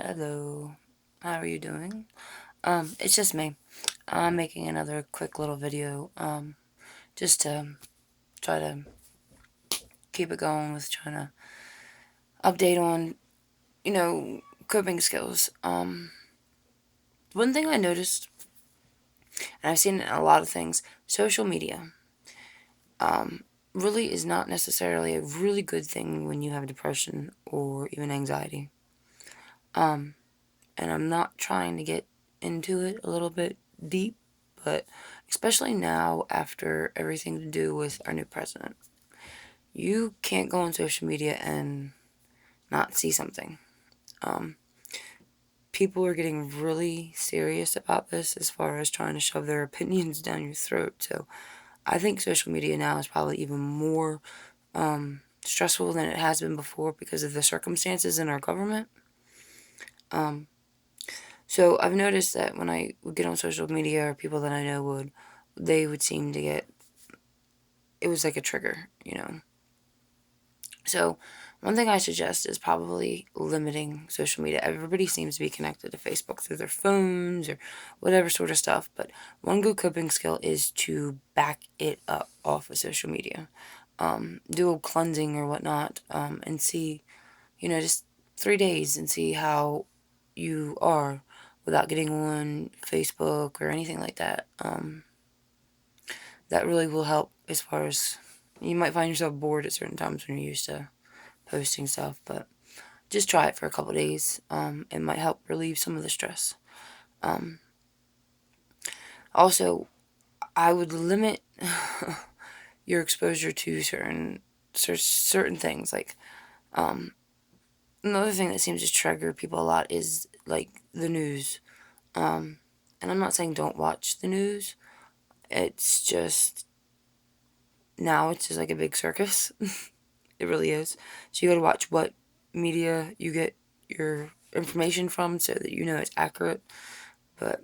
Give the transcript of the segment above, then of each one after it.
Hello, how are you doing? It's just me. I'm making another quick little video, just to try to keep it going with trying to update on, coping skills. One thing I noticed, and I've seen it in a lot of things, social media, really is not necessarily a really good thing when you have depression or even anxiety. And I'm not trying to get into it a little bit deep, but especially now after everything to do with our new president, you can't go on social media and not see something. People are getting really serious about this as far as trying to shove their opinions down your throat. So I think social media now is probably even more stressful than it has been before because of the circumstances in our government. So I've noticed that when I would get on social media, or people that I know they would seem to get, it was like a trigger. So one thing I suggest is probably limiting social media. Everybody seems to be connected to Facebook through their phones or whatever sort of stuff, but one good coping skill is to back it up off of social media. Do a cleansing or whatnot, and see, just 3 days and see how you are without getting on Facebook or anything like that. That really will help as far as you might find yourself bored at certain times when you're used to posting stuff, but just try it for a couple days. It might help relieve some of the stress. Also, I would limit your exposure to certain things. Like, another thing that seems to trigger people a lot is like the news. And I'm not saying don't watch the news. It's just now it's just like a big circus. It really is. So you got to watch what media you get your information from so that you know it's accurate. But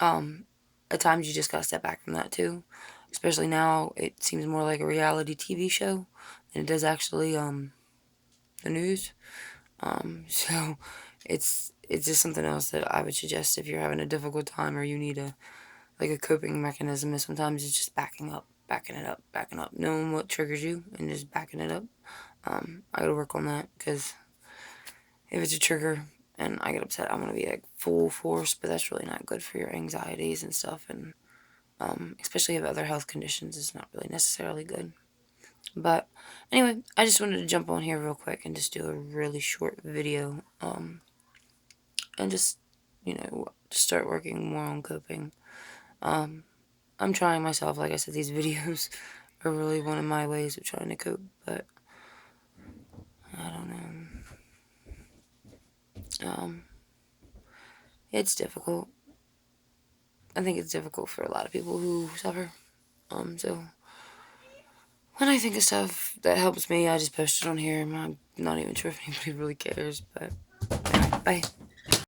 at times you just got to step back from that too. Especially now, it seems more like a reality TV show than it does actually the news. So it's just something else that I would suggest if you're having a difficult time or you need a coping mechanism. Is sometimes it's just backing it up, knowing what triggers you and just backing it up. I gotta work on that because if it's a trigger and I get upset, I'm gonna be like full force, but that's really not good for your anxieties and stuff. And especially if other health conditions, it's not really necessarily good. But anyway, I just wanted to jump on here real quick and just do a really short video, and just start working more on coping. I'm trying myself. Like I said, these videos are really one of my ways of trying to cope, but I don't know. It's difficult. I think it's difficult for a lot of people who suffer. So when I think of stuff that helps me, I just post it on here. I'm not even sure if anybody really cares, but anyway, bye.